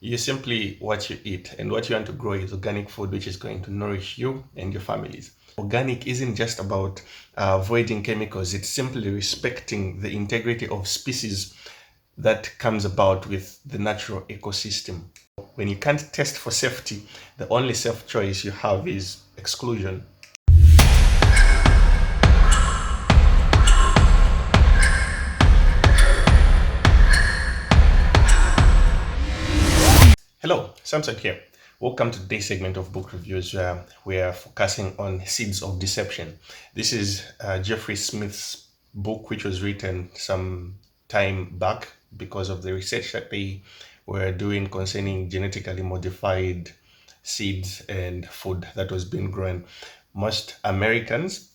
You simply what you eat, and what you want to grow is organic food, which is going to nourish you and your families. Organic isn't just about avoiding chemicals, it's simply respecting the integrity of species that comes about with the natural ecosystem. When you can't test for safety, the only safe choice you have is exclusion. Hello, Samson here. Welcome to today's segment of book reviews where we are focusing on Seeds of Deception. This is Jeffrey Smith's book, which was written some time back because of the research that they were doing concerning genetically modified seeds and food that was being grown. Most Americans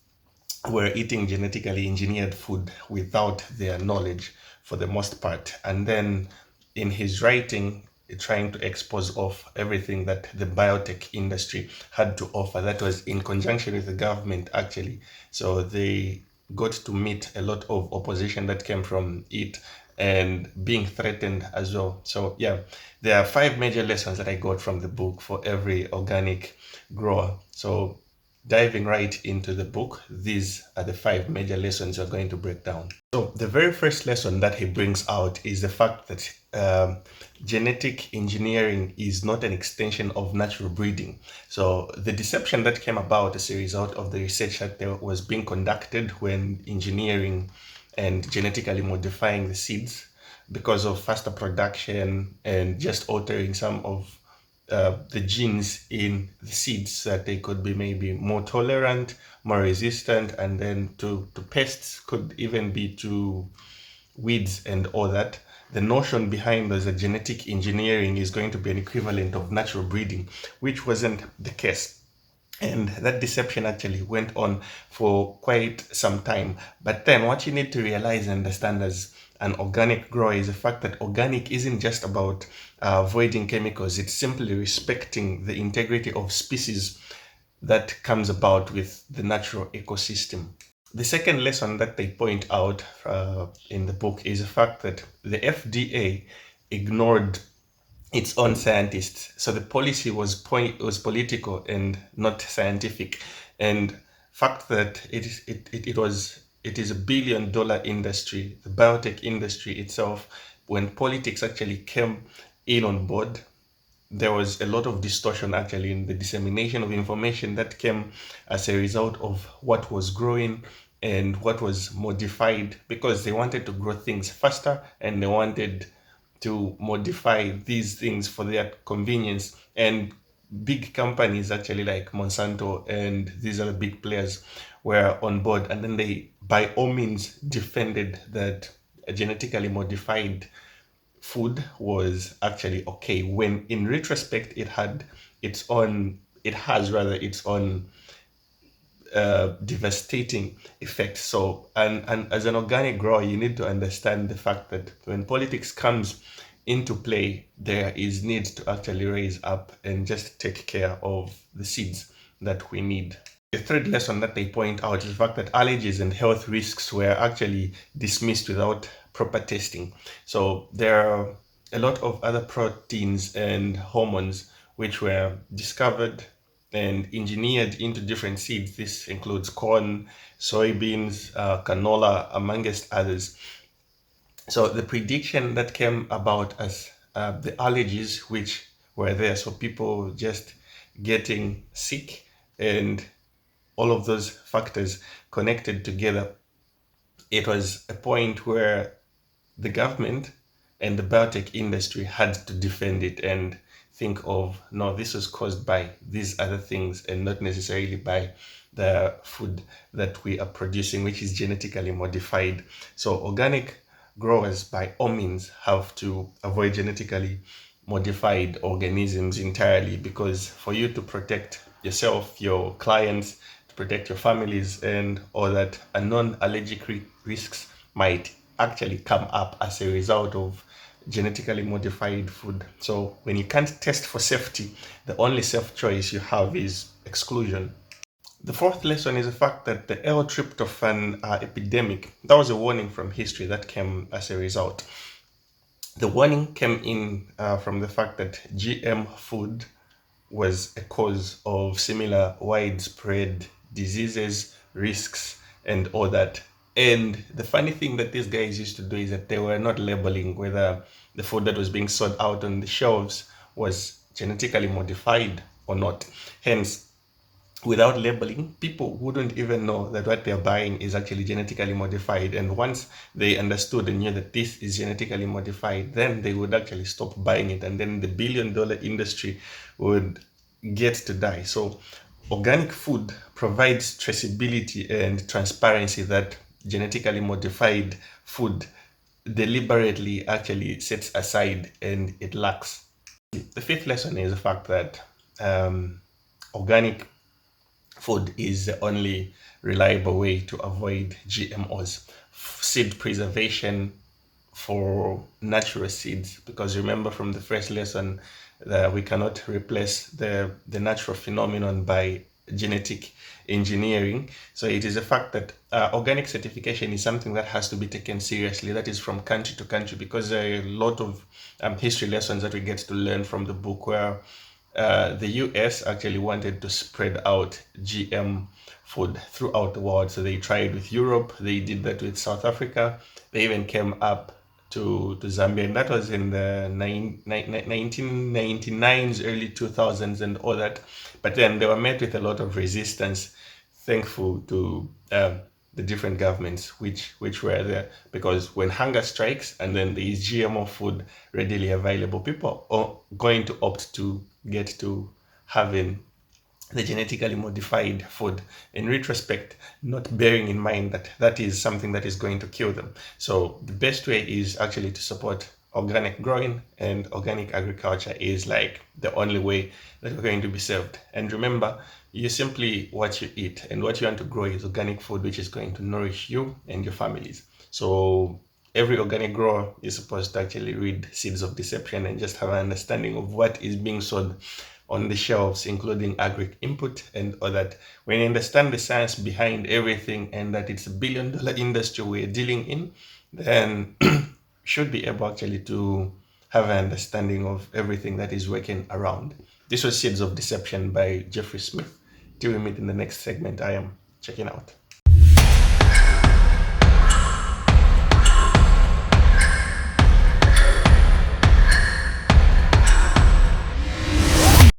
were eating genetically engineered food without their knowledge for the most part. And then in his writing, trying to expose off everything that the biotech industry had to offer, that was in conjunction with the government actually. So they got to meet a lot of opposition that came from it and being threatened as well. So yeah, there are 5 major lessons that I got from the book for every organic grower. So diving right into the book, these are the 5 major lessons we're going to break down. So, the very first lesson that he brings out is the fact that genetic engineering is not an extension of natural breeding. So, the deception that came about as a result of the research that was being conducted when engineering and genetically modifying the seeds because of faster production and just altering some of the genes in the seeds so that they could be maybe more tolerant, more resistant, and then to pests, could even be to weeds and all that. The notion behind the genetic engineering is going to be an equivalent of natural breeding, which wasn't the case. And that deception actually went on for quite some time. But then what you need to realize and understand as an organic grower is the fact that organic isn't just about avoiding chemicals, it's simply respecting the integrity of species that comes about with the natural ecosystem. The second lesson that they point out in the book is the fact that the FDA ignored its own scientists. So the policy was political and not scientific. And fact that it is a $1 billion industry, the biotech industry itself, when politics actually came in on board, there was a lot of distortion actually in the dissemination of information that came as a result of what was growing and what was modified, because they wanted to grow things faster and they wanted to modify these things for their convenience. And big companies actually like Monsanto and these other big players were on board, and then they by all means defended that genetically modified food was actually okay, when in retrospect it has rather its own devastating effect. So, and as an organic grower, you need to understand the fact that when politics comes into play, there is need to actually raise up and just take care of the seeds that we need. The third lesson that they point out is the fact that allergies and health risks were actually dismissed without proper testing. So there are a lot of other proteins and hormones which were discovered and engineered into different seeds. This includes corn, soybeans, canola, amongst others. So the prediction that came about as the allergies which were there, so people just getting sick and all of those factors connected together, it was a point where the government and the biotech industry had to defend it and think of, no, this was caused by these other things and not necessarily by the food that we are producing, which is genetically modified. So organic growers by all means have to avoid genetically modified organisms entirely, because for you to protect yourself, your clients, to protect your families and all that, unknown allergic risks might actually come up as a result of genetically modified food. So when you can't test for safety, the only safe choice you have is exclusion. The fourth lesson is the fact that the L-tryptophan epidemic, that was a warning from history that came as a result. The warning came in from the fact that GM food was a cause of similar widespread diseases, risks, and all that. And the funny thing that these guys used to do is that they were not labeling whether the food that was being sold out on the shelves was genetically modified or not. Hence, without labeling, people wouldn't even know that what they're buying is actually genetically modified. And once they understood and knew that this is genetically modified, then they would actually stop buying it. And then the billion-dollar industry would get to die. So organic food provides traceability and transparency that genetically modified food deliberately actually sets aside and it lacks. The fifth lesson is the fact that organic food is the only reliable way to avoid GMOs. Seed preservation for natural seeds, because remember from the first lesson that we cannot replace the natural phenomenon by genetic engineering. So it is a fact that organic certification is something that has to be taken seriously. That is from country to country, because there are a lot of history lessons that we get to learn from the book where the US actually wanted to spread out GM food throughout the world. So they tried with Europe, they did that with South Africa, they even came up to Zambia, and that was in the 1999s, early 2000s, and all that. But then they were met with a lot of resistance, thankful to the different governments which were there, because when hunger strikes and then there is GMO food readily available, people are going to opt to get to having the genetically modified food, in retrospect, not bearing in mind that that is something that is going to kill them. So the best way is actually to support organic growing, and organic agriculture is like the only way that we're going to be served. And remember, you simply what you eat, and what you want to grow is organic food, which is going to nourish you and your families. So every organic grower is supposed to actually read Seeds of Deception and just have an understanding of what is being sold on the shelves, including agri input and all that. When you understand the science behind everything and that it's a billion-dollar industry we're dealing in, then should be able actually to have an understanding of everything that is working around. This was Seeds of Deception by Jeffrey Smith. Till we meet in the next segment, I am checking out.